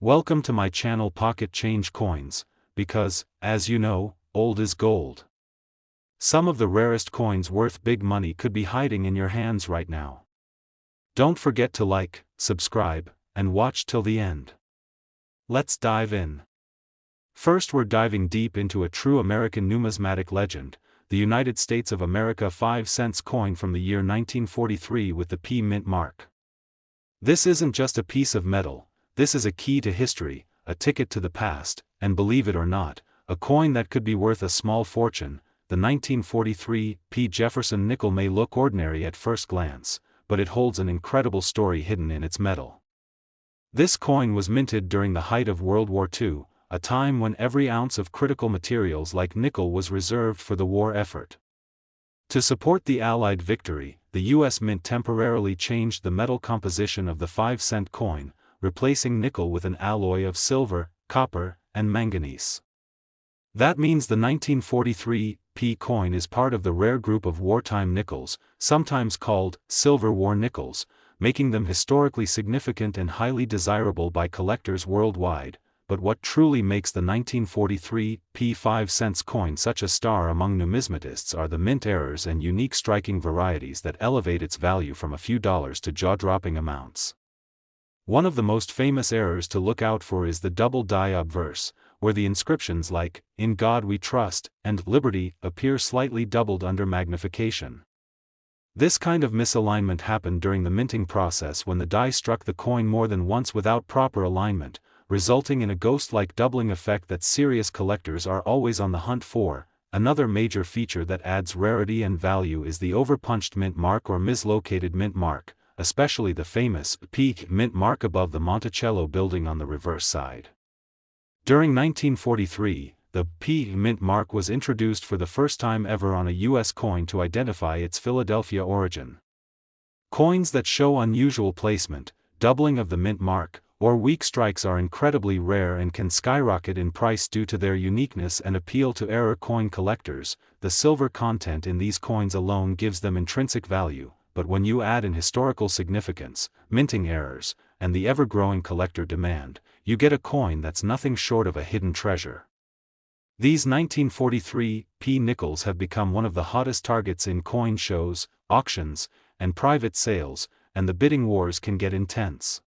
Welcome to my channel Pocket Change Coins, because, as you know, old is gold. Some of the rarest coins worth big money could be hiding in your hands right now. Don't forget to like, subscribe, and watch till the end. Let's dive in. First, we're diving deep into a true American numismatic legend, the United States of America 5-cent coin from the year 1943 with the P mint mark. This isn't just a piece of metal, this is a key to history, a ticket to the past, and believe it or not, a coin that could be worth a small fortune. The 1943 P Jefferson nickel may look ordinary at first glance, but it holds an incredible story hidden in its metal. This coin was minted during the height of World War II, a time when every ounce of critical materials like nickel was reserved for the war effort. To support the Allied victory, the U.S. Mint temporarily changed the metal composition of the 5-cent coin, replacing nickel with an alloy of silver, copper, and manganese. That means the 1943 P coin is part of the rare group of wartime nickels, sometimes called Silver War nickels, making them historically significant and highly desirable by collectors worldwide. But what truly makes the 1943 P 5-cent coin such a star among numismatists are the mint errors and unique striking varieties that elevate its value from a few dollars to jaw-dropping amounts. One of the most famous errors to look out for is the double die obverse, where the inscriptions like, "In God We Trust," and "Liberty" appear slightly doubled under magnification. This kind of misalignment happened during the minting process when the die struck the coin more than once without proper alignment, resulting in a ghost-like doubling effect that serious collectors are always on the hunt for. Another major feature that adds rarity and value is the overpunched mint mark or mislocated mint mark, especially the famous P mint mark above the Monticello building on the reverse side. During 1943, the P mint mark was introduced for the first time ever on a U.S. coin to identify its Philadelphia origin. Coins that show unusual placement, doubling of the mint mark, or weak strikes are incredibly rare and can skyrocket in price due to their uniqueness and appeal to error coin collectors. The silver content in these coins alone gives them intrinsic value, but when you add in historical significance, minting errors, and the ever-growing collector demand, you get a coin that's nothing short of a hidden treasure. These 1943 P nickels have become one of the hottest targets in coin shows, auctions, and private sales, and the bidding wars can get intense.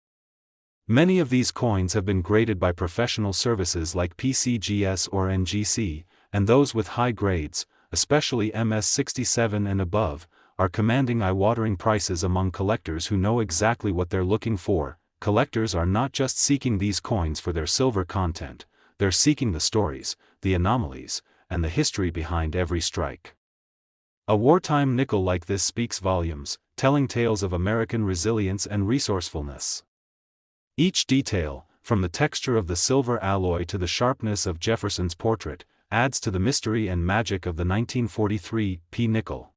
Many of these coins have been graded by professional services like PCGS or NGC, and those with high grades, especially MS67 and above, are commanding eye-watering prices among collectors who know exactly what they're looking for. Collectors are not just seeking these coins for their silver content, they're seeking the stories, the anomalies, and the history behind every strike. A wartime nickel like this speaks volumes, telling tales of American resilience and resourcefulness. Each detail, from the texture of the silver alloy to the sharpness of Jefferson's portrait, adds to the mystery and magic of the 1943 P nickel.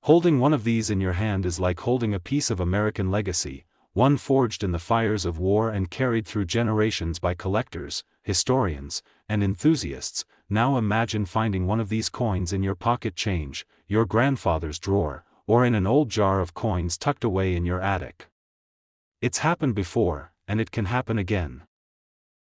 Holding one of these in your hand is like holding a piece of American legacy, one forged in the fires of war and carried through generations by collectors, historians, and enthusiasts. Now imagine finding one of these coins in your pocket change, your grandfather's drawer, or in an old jar of coins tucked away in your attic. It's happened before, and it can happen again.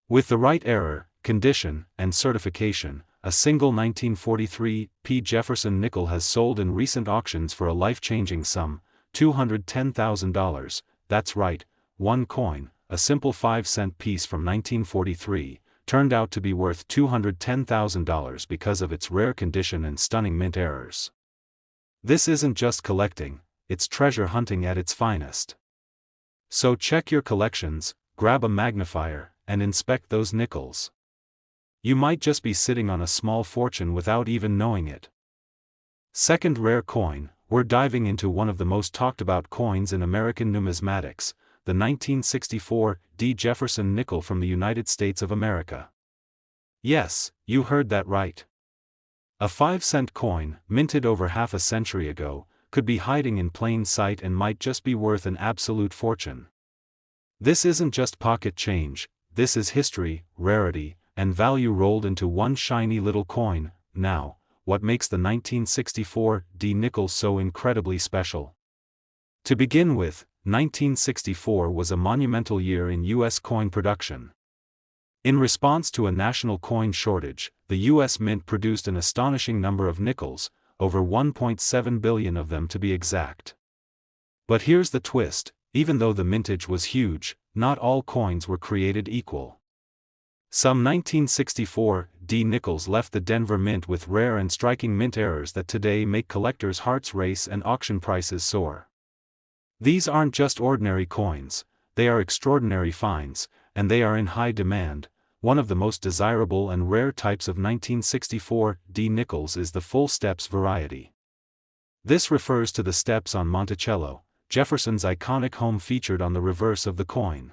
With the right error, condition, and certification, a single 1943 P Jefferson nickel has sold in recent auctions for a life-changing sum, $210,000. That's right, one coin, a simple 5-cent piece from 1943, turned out to be worth $210,000 because of its rare condition and stunning mint errors. This isn't just collecting, it's treasure hunting at its finest. So check your collections, grab a magnifier, and inspect those nickels. You might just be sitting on a small fortune without even knowing it. Second rare coin, we're diving into one of the most talked about coins in American numismatics, the 1964 D Jefferson nickel from the United States of America. Yes, you heard that right. A 5-cent coin, minted over half a century ago, could be hiding in plain sight and might just be worth an absolute fortune. This isn't just pocket change, this is history, rarity, and value rolled into one shiny little coin. Now, what makes the 1964 D nickel so incredibly special? To begin with, 1964 was a monumental year in U.S. coin production. In response to a national coin shortage, the U.S. Mint produced an astonishing number of nickels, over 1.7 billion of them to be exact. But here's the twist: even though the mintage was huge, not all coins were created equal. Some 1964 nickels left the Denver Mint with rare and striking mint errors that today make collectors' hearts race and auction prices soar. These aren't just ordinary coins, they are extraordinary finds, and they are in high demand. One of the most desirable and rare types of 1964 nickels is the full steps variety. This refers to the steps on Monticello, Jefferson's iconic home featured on the reverse of the coin.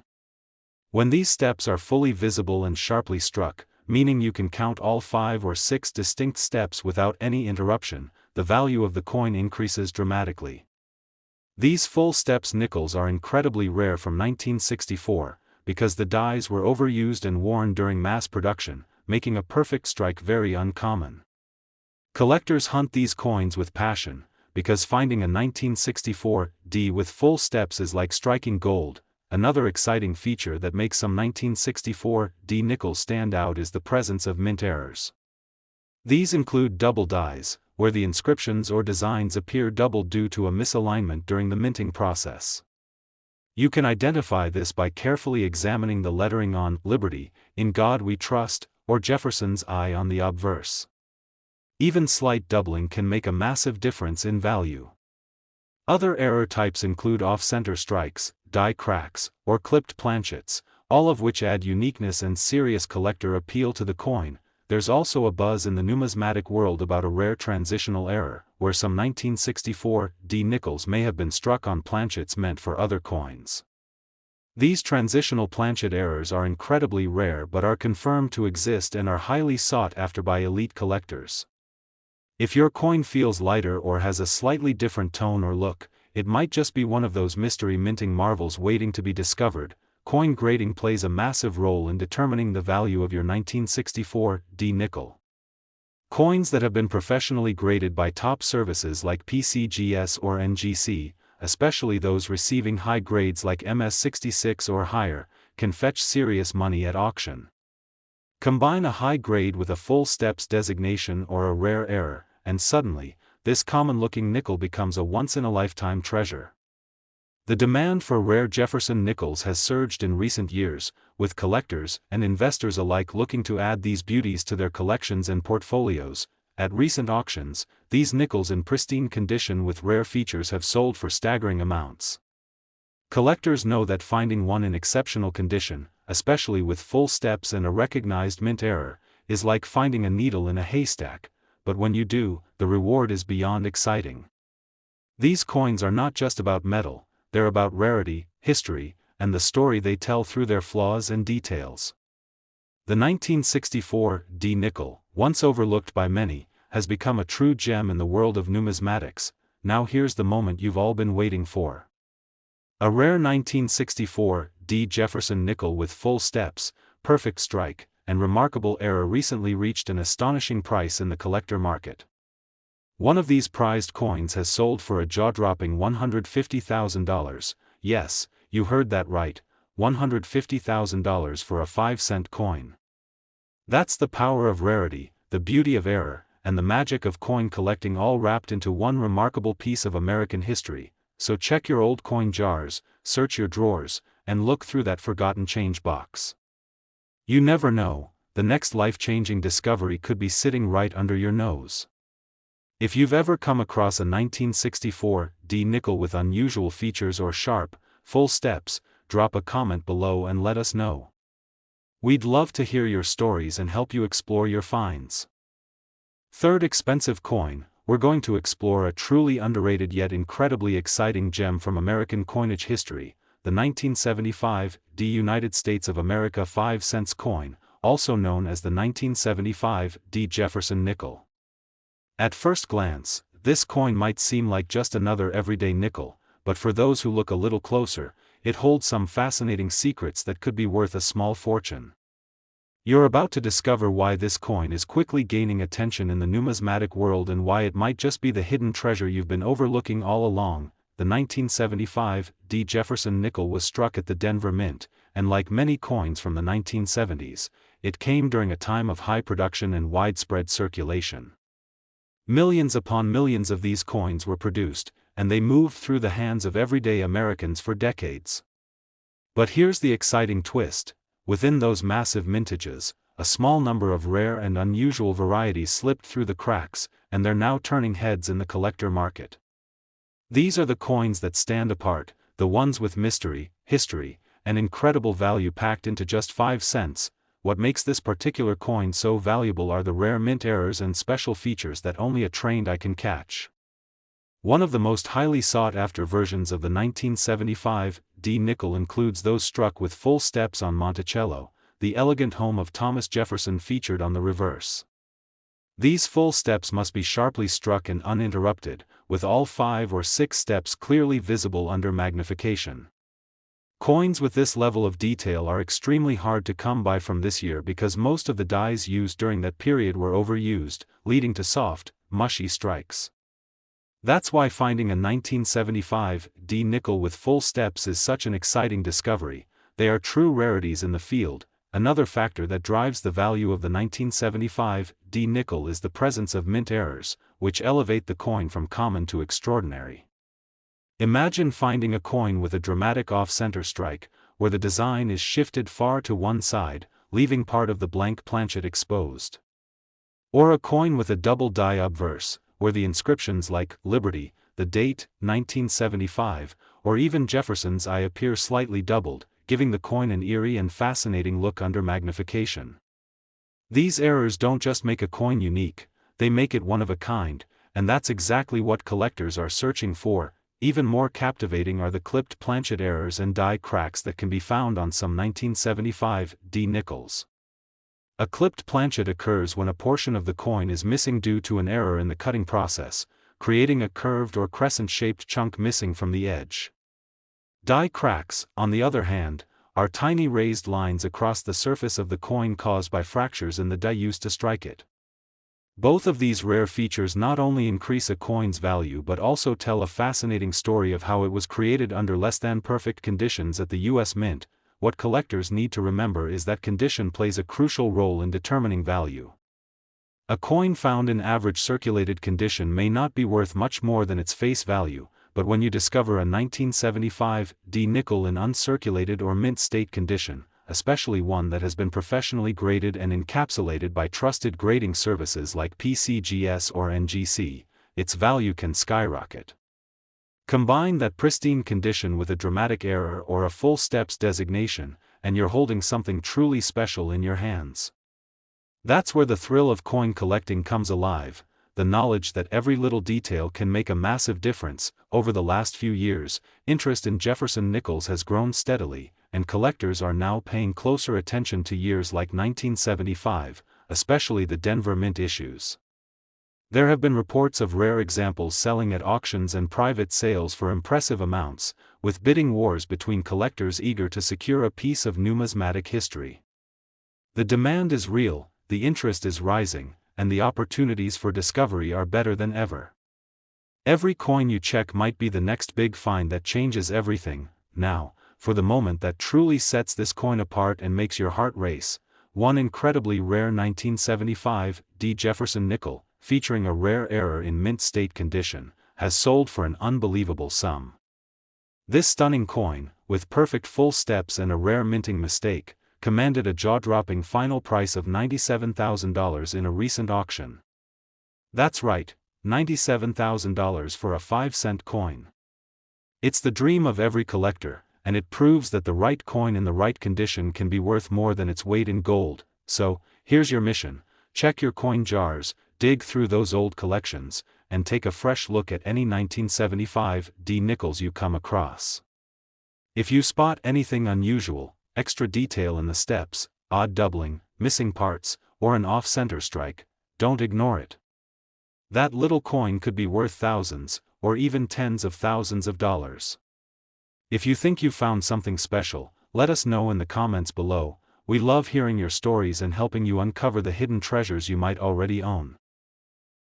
When these steps are fully visible and sharply struck, meaning you can count all 5 or 6 distinct steps without any interruption, the value of the coin increases dramatically. These full steps nickels are incredibly rare from 1964, because the dies were overused and worn during mass production, making a perfect strike very uncommon. Collectors hunt these coins with passion, because finding a 1964 with full steps is like striking gold. Another exciting feature that makes some 1964 nickels stand out is the presence of mint errors. These include double dies, where the inscriptions or designs appear doubled due to a misalignment during the minting process. You can identify this by carefully examining the lettering on Liberty, In God We Trust, or Jefferson's I on the obverse. Even slight doubling can make a massive difference in value. Other error types include off-center strikes, die cracks, or clipped planchets, all of which add uniqueness and serious collector appeal to the coin. There's also a buzz in the numismatic world about a rare transitional error, where some 1964 nickels may have been struck on planchets meant for other coins. These transitional planchet errors are incredibly rare but are confirmed to exist and are highly sought after by elite collectors. If your coin feels lighter or has a slightly different tone or look, it might just be one of those mystery minting marvels waiting to be discovered. Coin grading plays a massive role in determining the value of your 1964 nickel. Coins that have been professionally graded by top services like PCGS or NGC, especially those receiving high grades like MS66 or higher, can fetch serious money at auction. Combine a high grade with a full steps designation or a rare error, and suddenly, this common-looking nickel becomes a once-in-a-lifetime treasure. The demand for rare Jefferson nickels has surged in recent years, with collectors and investors alike looking to add these beauties to their collections and portfolios. At recent auctions, these nickels in pristine condition with rare features have sold for staggering amounts. Collectors know that finding one in exceptional condition, especially with full steps and a recognized mint error, is like finding a needle in a haystack, but when you do, the reward is beyond exciting. These coins are not just about metal, they're about rarity, history, and the story they tell through their flaws and details. The 1964 nickel, once overlooked by many, has become a true gem in the world of numismatics. Now here's the moment you've all been waiting for. A rare 1964 Jefferson nickel with full steps, perfect strike, and remarkable error recently reached an astonishing price in the collector market. One of these prized coins has sold for a jaw-dropping $150,000, yes, you heard that right, $150,000 for a 5-cent coin. That's the power of rarity, the beauty of error, and the magic of coin collecting all wrapped into one remarkable piece of American history. So check your old coin jars, search your drawers, and look through that forgotten change box. You never know, the next life-changing discovery could be sitting right under your nose. If you've ever come across a 1964 nickel with unusual features or sharp, full steps, drop a comment below and let us know. We'd love to hear your stories and help you explore your finds. Third expensive coin, we're going to explore a truly underrated yet incredibly exciting gem from American coinage history, the 1975 United States of America 5-cent coin, also known as the 1975 Jefferson nickel. At first glance, this coin might seem like just another everyday nickel, but for those who look a little closer, it holds some fascinating secrets that could be worth a small fortune. You're about to discover why this coin is quickly gaining attention in the numismatic world and why it might just be the hidden treasure you've been overlooking all along. the 1975 Jefferson nickel was struck at the Denver Mint, and like many coins from the 1970s, it came during a time of high production and widespread circulation. Millions upon millions of these coins were produced, and they moved through the hands of everyday Americans for decades. But here's the exciting twist: within those massive mintages, a small number of rare and unusual varieties slipped through the cracks, and they're now turning heads in the collector market. These are the coins that stand apart, the ones with mystery, history, and incredible value packed into just 5 cents. What makes this particular coin so valuable are the rare mint errors and special features that only a trained eye can catch. One of the most highly sought-after versions of the 1975 nickel includes those struck with full steps on Monticello, the elegant home of Thomas Jefferson featured on the reverse. These full steps must be sharply struck and uninterrupted, with all 5 or 6 steps clearly visible under magnification. Coins with this level of detail are extremely hard to come by from this year because most of the dies used during that period were overused, leading to soft, mushy strikes. That's why finding a 1975 nickel with full steps is such an exciting discovery. They are true rarities in the field. Another factor that drives the value of the 1975 nickel is the presence of mint errors, which elevate the coin from common to extraordinary. Imagine finding a coin with a dramatic off-center strike, where the design is shifted far to one side, leaving part of the blank planchet exposed. Or a coin with a double die obverse, where the inscriptions like Liberty, the date, 1975, or even Jefferson's eye appear slightly doubled, giving the coin an eerie and fascinating look under magnification. These errors don't just make a coin unique, they make it one of a kind, and that's exactly what collectors are searching for. Even more captivating are the clipped planchet errors and die cracks that can be found on some 1975 nickels. A clipped planchet occurs when a portion of the coin is missing due to an error in the cutting process, creating a curved or crescent-shaped chunk missing from the edge. Die cracks, on the other hand, are tiny raised lines across the surface of the coin caused by fractures in the die used to strike it. Both of these rare features not only increase a coin's value but also tell a fascinating story of how it was created under less than perfect conditions at the U.S. Mint. What collectors need to remember is that condition plays a crucial role in determining value. A coin found in average circulated condition may not be worth much more than its face value, but when you discover a 1975 nickel in uncirculated or mint state condition, especially one that has been professionally graded and encapsulated by trusted grading services like PCGS or NGC, its value can skyrocket. Combine that pristine condition with a dramatic error or a full steps designation, and you're holding something truly special in your hands. That's where the thrill of coin collecting comes alive, the knowledge that every little detail can make a massive difference. Over the last few years, interest in Jefferson Nickels has grown steadily, and collectors are now paying closer attention to years like 1975, especially the Denver Mint issues. There have been reports of rare examples selling at auctions and private sales for impressive amounts, with bidding wars between collectors eager to secure a piece of numismatic history. The demand is real, the interest is rising, and the opportunities for discovery are better than ever. Every coin you check might be the next big find that changes everything. Now, for the moment that truly sets this coin apart and makes your heart race, one incredibly rare 1975 Jefferson nickel, featuring a rare error in mint state condition, has sold for an unbelievable sum. This stunning coin, with perfect full steps and a rare minting mistake, commanded a jaw-dropping final price of $97,000 in a recent auction. That's right, $97,000 for a 5-cent coin. It's the dream of every collector, and it proves that the right coin in the right condition can be worth more than its weight in gold. So, here's your mission: check your coin jars, dig through those old collections, and take a fresh look at any 1975 nickels you come across. If you spot anything unusual, extra detail in the steps, odd doubling, missing parts, or an off-center strike, don't ignore it. That little coin could be worth thousands, or even tens of thousands of dollars. If you think you found something special, let us know in the comments below. We love hearing your stories and helping you uncover the hidden treasures you might already own.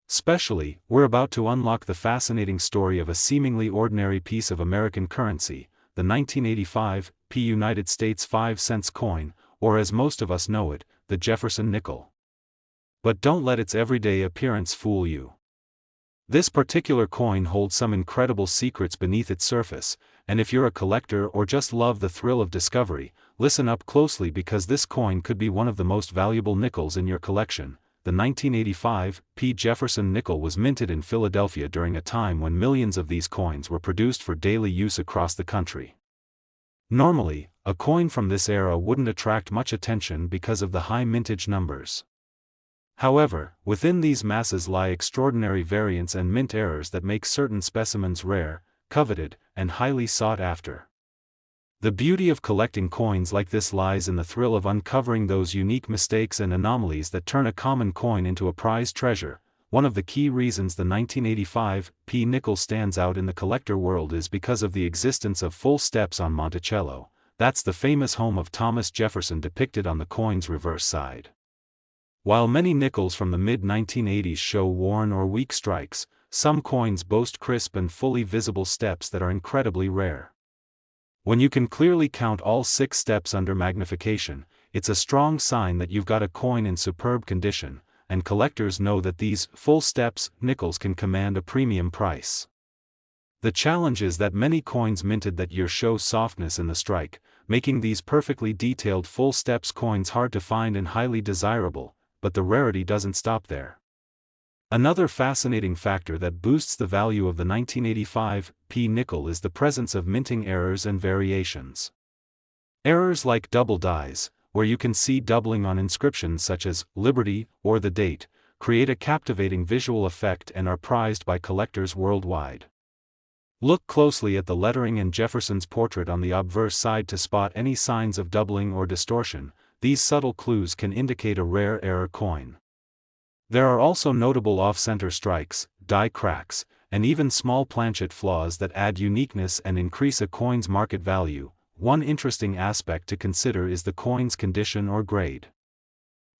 Especially, we're about to unlock the fascinating story of a seemingly ordinary piece of American currency, the 1985 United States 5-cent coin, or as most of us know it, the Jefferson nickel. But don't let its everyday appearance fool you. This particular coin holds some incredible secrets beneath its surface, and if you're a collector or just love the thrill of discovery, listen up closely because this coin could be one of the most valuable nickels in your collection. The 1985 Jefferson nickel was minted in Philadelphia during a time when millions of these coins were produced for daily use across the country. Normally, a coin from this era wouldn't attract much attention because of the high mintage numbers. However, within these masses lie extraordinary variants and mint errors that make certain specimens rare, coveted, and highly sought after. The beauty of collecting coins like this lies in the thrill of uncovering those unique mistakes and anomalies that turn a common coin into a prized treasure. One of the key reasons the 1985 nickel stands out in the collector world is because of the existence of full steps on Monticello. That's the famous home of Thomas Jefferson depicted on the coin's reverse side. While many nickels from the mid-1980s show worn or weak strikes, some coins boast crisp and fully visible steps that are incredibly rare. When you can clearly count all 6 steps under magnification, it's a strong sign that you've got a coin in superb condition, and collectors know that these full steps nickels can command a premium price. The challenge is that many coins minted that year show softness in the strike, making these perfectly detailed full steps coins hard to find and highly desirable, but the rarity doesn't stop there. Another fascinating factor that boosts the value of the 1985 nickel is the presence of minting errors and variations. Errors like double dies, where you can see doubling on inscriptions such as Liberty or the date, create a captivating visual effect and are prized by collectors worldwide. Look closely at the lettering and Jefferson's portrait on the obverse side to spot any signs of doubling or distortion. These subtle clues can indicate a rare error coin. There are also notable off-center strikes, die cracks, and even small planchet flaws that add uniqueness and increase a coin's market value. One interesting aspect to consider is the coin's condition or grade.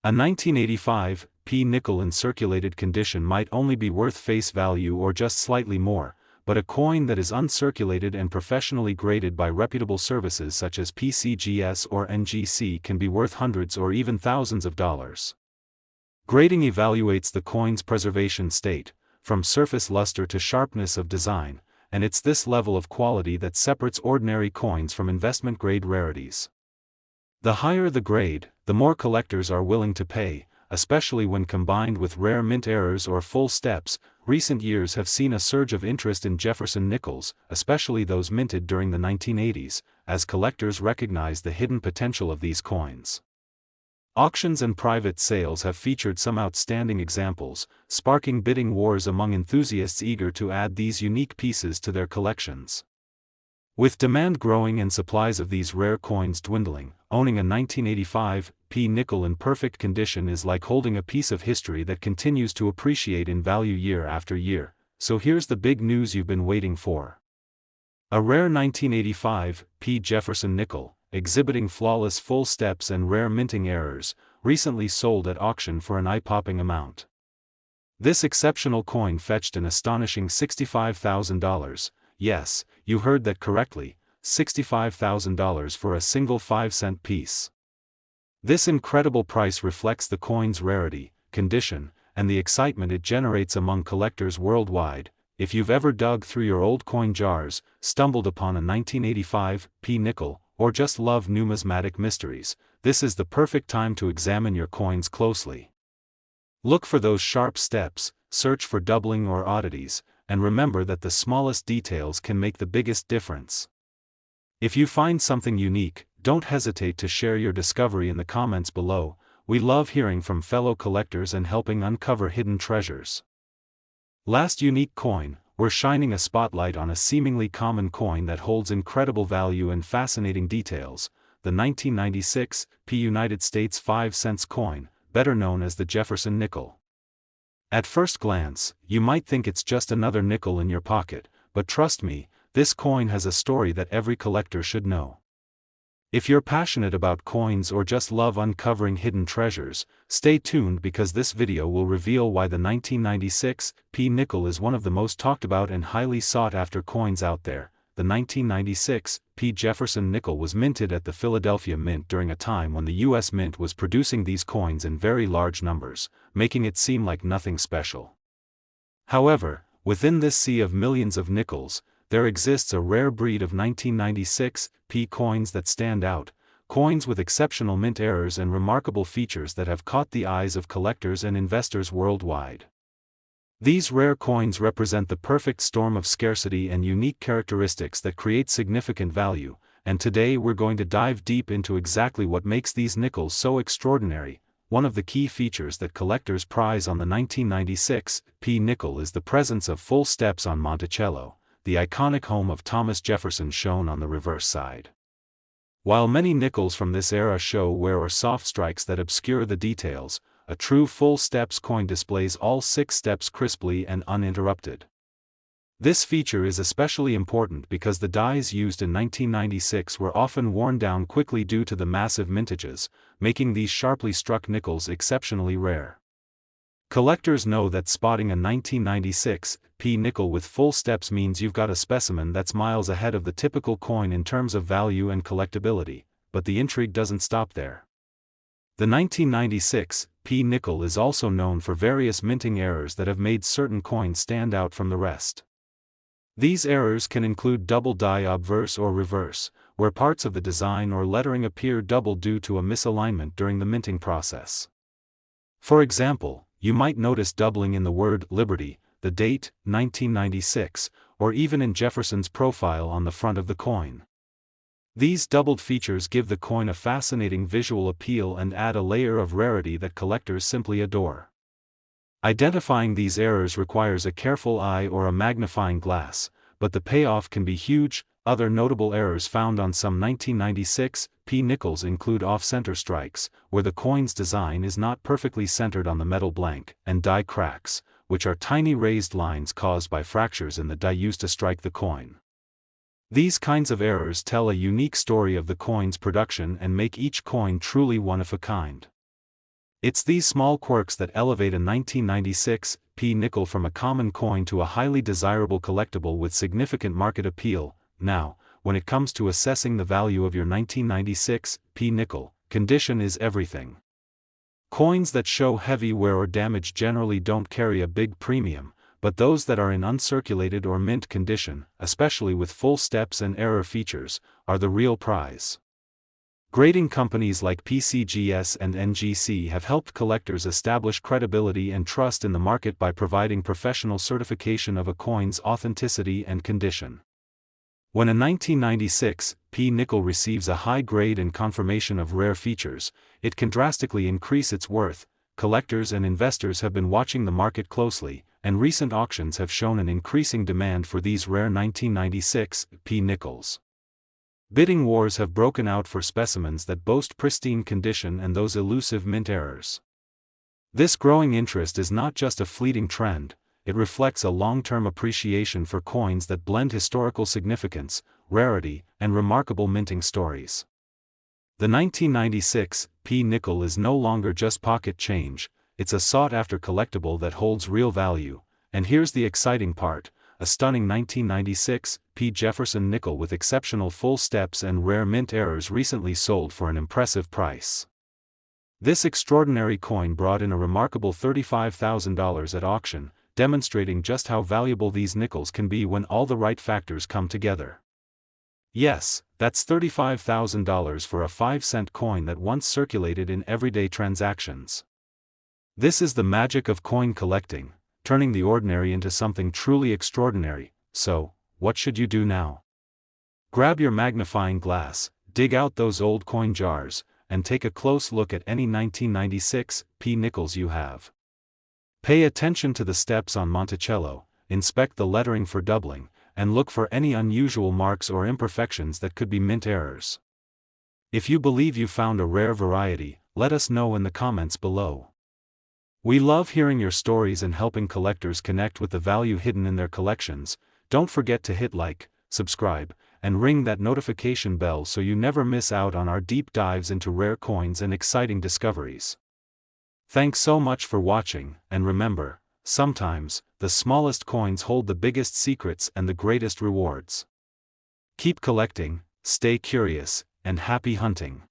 A 1985 nickel in circulated condition might only be worth face value or just slightly more, but a coin that is uncirculated and professionally graded by reputable services such as PCGS or NGC can be worth hundreds or even thousands of dollars. Grading evaluates the coin's preservation state, from surface luster to sharpness of design, and it's this level of quality that separates ordinary coins from investment-grade rarities. The higher the grade, the more collectors are willing to pay, especially when combined with rare mint errors or full steps. Recent years have seen a surge of interest in Jefferson nickels, especially those minted during the 1980s, as collectors recognize the hidden potential of these coins. Auctions and private sales have featured some outstanding examples, sparking bidding wars among enthusiasts eager to add these unique pieces to their collections. With demand growing and supplies of these rare coins dwindling, owning a 1985 nickel in perfect condition is like holding a piece of history that continues to appreciate in value year after year. So here's the big news you've been waiting for. A rare 1985 Jefferson nickel, exhibiting flawless full steps and rare minting errors, recently sold at auction for an eye-popping amount. This exceptional coin fetched an astonishing $65,000, yes, you heard that correctly, $65,000 for a single 5-cent piece. This incredible price reflects the coin's rarity, condition, and the excitement it generates among collectors worldwide. If you've ever dug through your old coin jars, stumbled upon a 1985 nickel, or just love numismatic mysteries, this is the perfect time to examine your coins closely. Look for those sharp steps, search for doubling or oddities, and remember that the smallest details can make the biggest difference. If you find something unique, don't hesitate to share your discovery in the comments below. We love hearing from fellow collectors and helping uncover hidden treasures. Last unique coin, we're shining a spotlight on a seemingly common coin that holds incredible value and fascinating details, the 1996 United States 5-cent coin, better known as the Jefferson nickel. At first glance, you might think it's just another nickel in your pocket, but trust me, this coin has a story that every collector should know. If you're passionate about coins or just love uncovering hidden treasures, stay tuned because this video will reveal why the 1996 P nickel is one of the most talked about and highly sought after coins out there. The 1996 P Jefferson nickel was minted at the Philadelphia Mint during a time when the U.S. Mint was producing these coins in very large numbers, making it seem like nothing special. However, within this sea of millions of nickels, there exists a rare breed of 1996 P coins that stand out, coins with exceptional mint errors and remarkable features that have caught the eyes of collectors and investors worldwide. These rare coins represent the perfect storm of scarcity and unique characteristics that create significant value, and today we're going to dive deep into exactly what makes these nickels so extraordinary. One of the key features that collectors prize on the 1996 P nickel is the presence of full steps on Monticello, the iconic home of Thomas Jefferson shown on the reverse side. While many nickels from this era show wear or soft strikes that obscure the details, a true full steps coin displays all 6 steps crisply and uninterrupted. This feature is especially important because the dies used in 1996 were often worn down quickly due to the massive mintages, making these sharply struck nickels exceptionally rare. Collectors know that spotting a 1996 P nickel with full steps means you've got a specimen that's miles ahead of the typical coin in terms of value and collectability, but the intrigue doesn't stop there. The 1996 P nickel is also known for various minting errors that have made certain coins stand out from the rest. These errors can include double die obverse or reverse, where parts of the design or lettering appear double due to a misalignment during the minting process. For example, you might notice doubling in the word Liberty, the date, 1996, or even in Jefferson's profile on the front of the coin. These doubled features give the coin a fascinating visual appeal and add a layer of rarity that collectors simply adore. Identifying these errors requires a careful eye or a magnifying glass, but the payoff can be huge. Other notable errors found on some 1996 P nickels include off-center strikes, where the coin's design is not perfectly centered on the metal blank, and die cracks, which are tiny raised lines caused by fractures in the die used to strike the coin. These kinds of errors tell a unique story of the coin's production and make each coin truly one of a kind. It's these small quirks that elevate a 1996 P nickel from a common coin to a highly desirable collectible with significant market appeal. Now, when it comes to assessing the value of your 1996 P nickel, condition is everything. Coins that show heavy wear or damage generally don't carry a big premium, but those that are in uncirculated or mint condition, especially with full steps and error features, are the real prize. Grading companies like PCGS and NGC have helped collectors establish credibility and trust in the market by providing professional certification of a coin's authenticity and condition. When a 1996 P nickel receives a high grade and confirmation of rare features, it can drastically increase its worth. Collectors and investors have been watching the market closely, and recent auctions have shown an increasing demand for these rare 1996 P nickels. Bidding wars have broken out for specimens that boast pristine condition and those elusive mint errors. This growing interest is not just a fleeting trend, it reflects a long-term appreciation for coins that blend historical significance, rarity, and remarkable minting stories. The 1996 P nickel is no longer just pocket change, it's a sought-after collectible that holds real value, and here's the exciting part: a stunning 1996 P Jefferson nickel with exceptional full steps and rare mint errors recently sold for an impressive price. This extraordinary coin brought in a remarkable $35,000 at auction, demonstrating just how valuable these nickels can be when all the right factors come together. Yes, that's $35,000 for a 5-cent coin that once circulated in everyday transactions. This is the magic of coin collecting, turning the ordinary into something truly extraordinary. So, what should you do now? Grab your magnifying glass, dig out those old coin jars, and take a close look at any 1996 P nickels you have. Pay attention to the steps on Monticello, inspect the lettering for doubling, and look for any unusual marks or imperfections that could be mint errors. If you believe you found a rare variety, let us know in the comments below. We love hearing your stories and helping collectors connect with the value hidden in their collections. Don't forget to hit like, subscribe, and ring that notification bell so you never miss out on our deep dives into rare coins and exciting discoveries. Thanks so much for watching, and remember, sometimes, the smallest coins hold the biggest secrets and the greatest rewards. Keep collecting, stay curious, and happy hunting.